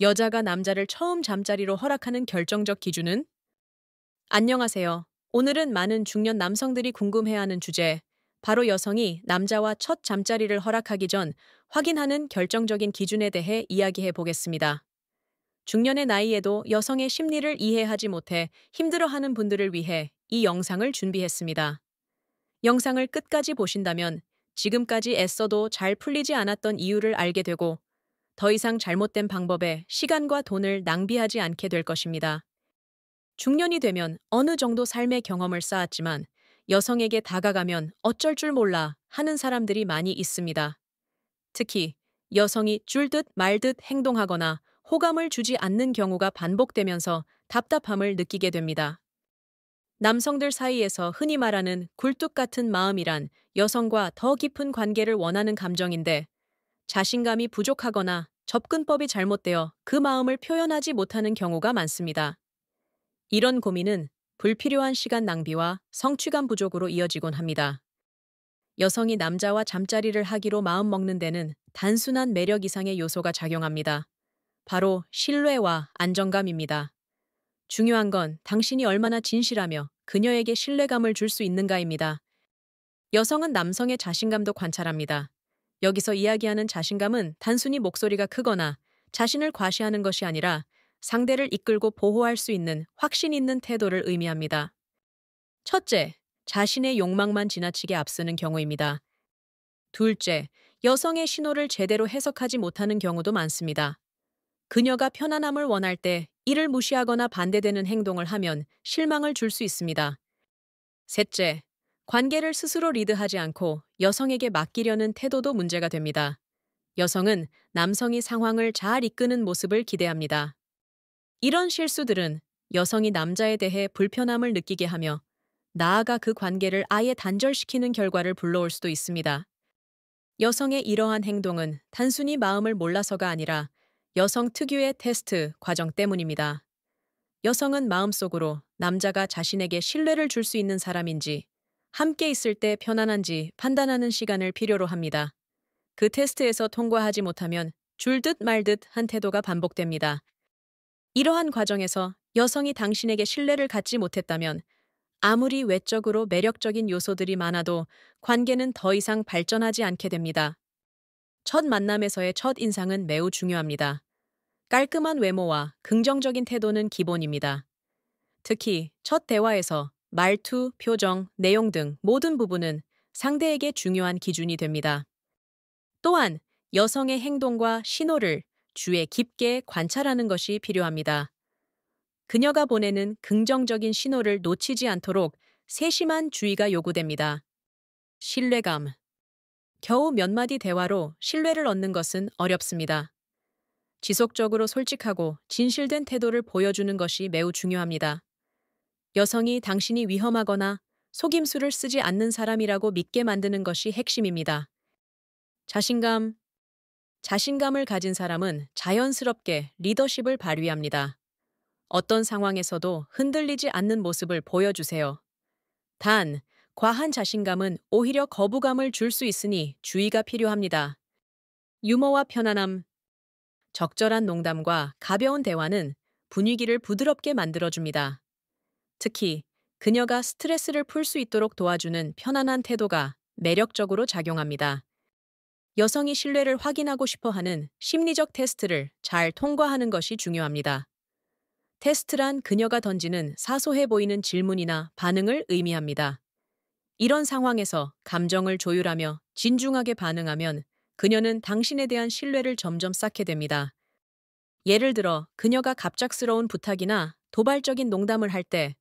여자가 남자를 처음 잠자리로 허락하는 결정적 기준은? 안녕하세요. 오늘은 많은 중년 남성들이 궁금해하는 주제, 바로 여성이 남자와 첫 잠자리를 허락하기 전 확인하는 결정적인 기준에 대해 이야기해 보겠습니다. 중년의 나이에도 여성의 심리를 이해하지 못해 힘들어하는 분들을 위해 이 영상을 준비했습니다. 영상을 끝까지 보신다면 지금까지 애써도 잘 풀리지 않았던 이유를 알게 되고 더 이상 잘못된 방법에 시간과 돈을 낭비하지 않게 될 것입니다. 중년이 되면 어느 정도 삶의 경험을 쌓았지만 여성에게 다가가면 어쩔 줄 몰라 하는 사람들이 많이 있습니다. 특히 여성이 줄 듯 말 듯 행동하거나 호감을 주지 않는 경우가 반복되면서 답답함을 느끼게 됩니다. 남성들 사이에서 흔히 말하는 굴뚝 같은 마음이란 여성과 더 깊은 관계를 원하는 감정인데 자신감이 부족하거나 접근법이 잘못되어 그 마음을 표현하지 못하는 경우가 많습니다. 이런 고민은 불필요한 시간 낭비와 성취감 부족으로 이어지곤 합니다. 여성이 남자와 잠자리를 하기로 마음먹는 데는 단순한 매력 이상의 요소가 작용합니다. 바로 신뢰와 안정감입니다. 중요한 건 당신이 얼마나 진실하며 그녀에게 신뢰감을 줄 수 있는가입니다. 여성은 남성의 자신감도 관찰합니다. 여기서 이야기하는 자신감은 단순히 목소리가 크거나 자신을 과시하는 것이 아니라 상대를 이끌고 보호할 수 있는 확신 있는 태도를 의미합니다. 첫째, 자신의 욕망만 지나치게 앞서는 경우입니다. 둘째, 여성의 신호를 제대로 해석하지 못하는 경우도 많습니다. 그녀가 편안함을 원할 때 이를 무시하거나 반대되는 행동을 하면 실망을 줄 수 있습니다. 셋째, 관계를 스스로 리드하지 않고 여성에게 맡기려는 태도도 문제가 됩니다. 여성은 남성이 상황을 잘 이끄는 모습을 기대합니다. 이런 실수들은 여성이 남자에 대해 불편함을 느끼게 하며 나아가 그 관계를 아예 단절시키는 결과를 불러올 수도 있습니다. 여성의 이러한 행동은 단순히 마음을 몰라서가 아니라 여성 특유의 테스트 과정 때문입니다. 여성은 마음속으로 남자가 자신에게 신뢰를 줄 수 있는 사람인지, 함께 있을 때 편안한지 판단하는 시간을 필요로 합니다. 그 테스트에서 통과하지 못하면 줄 듯 말 듯 한 태도가 반복됩니다. 이러한 과정에서 여성이 당신에게 신뢰를 갖지 못했다면 아무리 외적으로 매력적인 요소들이 많아도 관계는 더 이상 발전하지 않게 됩니다. 첫 만남에서의 첫 인상은 매우 중요합니다. 깔끔한 외모와 긍정적인 태도는 기본입니다. 특히 첫 대화에서 말투, 표정, 내용 등 모든 부분은 상대에게 중요한 기준이 됩니다. 또한 여성의 행동과 신호를 주의 깊게 관찰하는 것이 필요합니다. 그녀가 보내는 긍정적인 신호를 놓치지 않도록 세심한 주의가 요구됩니다. 신뢰감. 겨우 몇 마디 대화로 신뢰를 얻는 것은 어렵습니다. 지속적으로 솔직하고 진실된 태도를 보여주는 것이 매우 중요합니다. 여성이 당신이 위험하거나 속임수를 쓰지 않는 사람이라고 믿게 만드는 것이 핵심입니다. 자신감. 자신감을 가진 사람은 자연스럽게 리더십을 발휘합니다. 어떤 상황에서도 흔들리지 않는 모습을 보여주세요. 단, 과한 자신감은 오히려 거부감을 줄 수 있으니 주의가 필요합니다. 유머와 편안함. 적절한 농담과 가벼운 대화는 분위기를 부드럽게 만들어줍니다. 특히 그녀가 스트레스를 풀 수 있도록 도와주는 편안한 태도가 매력적으로 작용합니다. 여성이 신뢰를 확인하고 싶어 하는 심리적 테스트를 잘 통과하는 것이 중요합니다. 테스트란 그녀가 던지는 사소해 보이는 질문이나 반응을 의미합니다. 이런 상황에서 감정을 조율하며 진중하게 반응하면 그녀는 당신에 대한 신뢰를 점점 쌓게 됩니다. 예를 들어 그녀가 갑작스러운 부탁이나 도발적인 농담을 할 때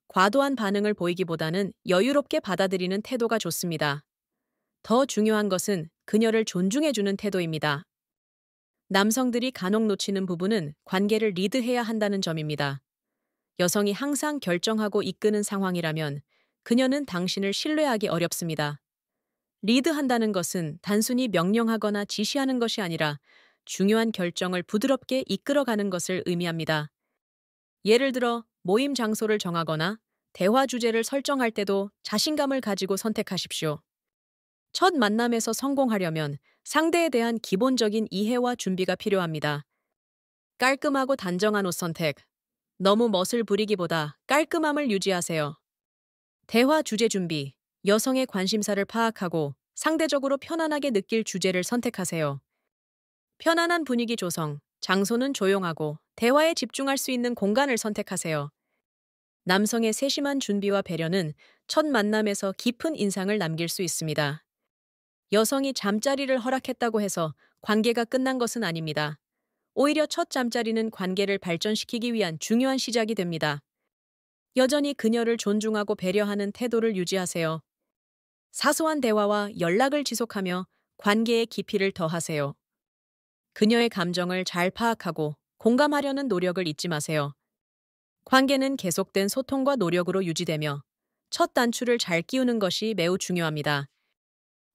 과도한 반응을 보이기보다는 여유롭게 받아들이는 태도가 좋습니다. 더 중요한 것은 그녀를 존중해주는 태도입니다. 남성들이 간혹 놓치는 부분은 관계를 리드해야 한다는 점입니다. 여성이 항상 결정하고 이끄는 상황이라면 그녀는 당신을 신뢰하기 어렵습니다. 리드한다는 것은 단순히 명령하거나 지시하는 것이 아니라 중요한 결정을 부드럽게 이끌어가는 것을 의미합니다. 예를 들어 모임 장소를 정하거나 대화 주제를 설정할 때도 자신감을 가지고 선택하십시오. 첫 만남에서 성공하려면 상대에 대한 기본적인 이해와 준비가 필요합니다. 깔끔하고 단정한 옷 선택. 너무 멋을 부리기보다 깔끔함을 유지하세요. 대화 주제 준비. 여성의 관심사를 파악하고 상대적으로 편안하게 느낄 주제를 선택하세요. 편안한 분위기 조성. 장소는 조용하고 대화에 집중할 수 있는 공간을 선택하세요. 남성의 세심한 준비와 배려는 첫 만남에서 깊은 인상을 남길 수 있습니다. 여성이 잠자리를 허락했다고 해서 관계가 끝난 것은 아닙니다. 오히려 첫 잠자리는 관계를 발전시키기 위한 중요한 시작이 됩니다. 여전히 그녀를 존중하고 배려하는 태도를 유지하세요. 사소한 대화와 연락을 지속하며 관계의 깊이를 더하세요. 그녀의 감정을 잘 파악하고 공감하려는 노력을 잊지 마세요. 관계는 계속된 소통과 노력으로 유지되며 첫 단추를 잘 끼우는 것이 매우 중요합니다.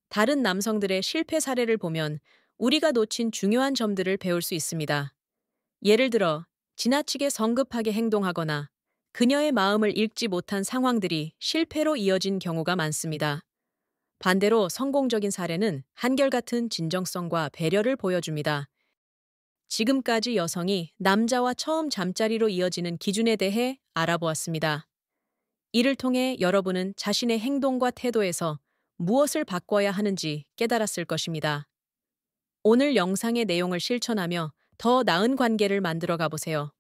다른 남성들의 실패 사례를 보면 우리가 놓친 중요한 점들을 배울 수 있습니다. 예를 들어, 지나치게 성급하게 행동하거나 그녀의 마음을 읽지 못한 상황들이 실패로 이어진 경우가 많습니다. 반대로 성공적인 사례는 한결같은 진정성과 배려를 보여줍니다. 지금까지 여성이 남자와 처음 잠자리로 이어지는 기준에 대해 알아보았습니다. 이를 통해 여러분은 자신의 행동과 태도에서 무엇을 바꿔야 하는지 깨달았을 것입니다. 오늘 영상의 내용을 실천하며 더 나은 관계를 만들어 가보세요.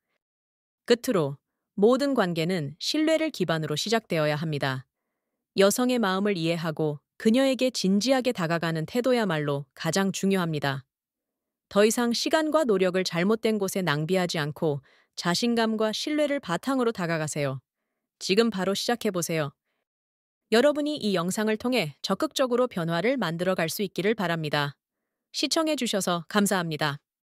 끝으로, 모든 관계는 신뢰를 기반으로 시작되어야 합니다. 여성의 마음을 이해하고 그녀에게 진지하게 다가가는 태도야말로 가장 중요합니다. 더 이상 시간과 노력을 잘못된 곳에 낭비하지 않고 자신감과 신뢰를 바탕으로 다가가세요. 지금 바로 시작해보세요. 여러분이 이 영상을 통해 적극적으로 변화를 만들어 갈 수 있기를 바랍니다. 시청해주셔서 감사합니다.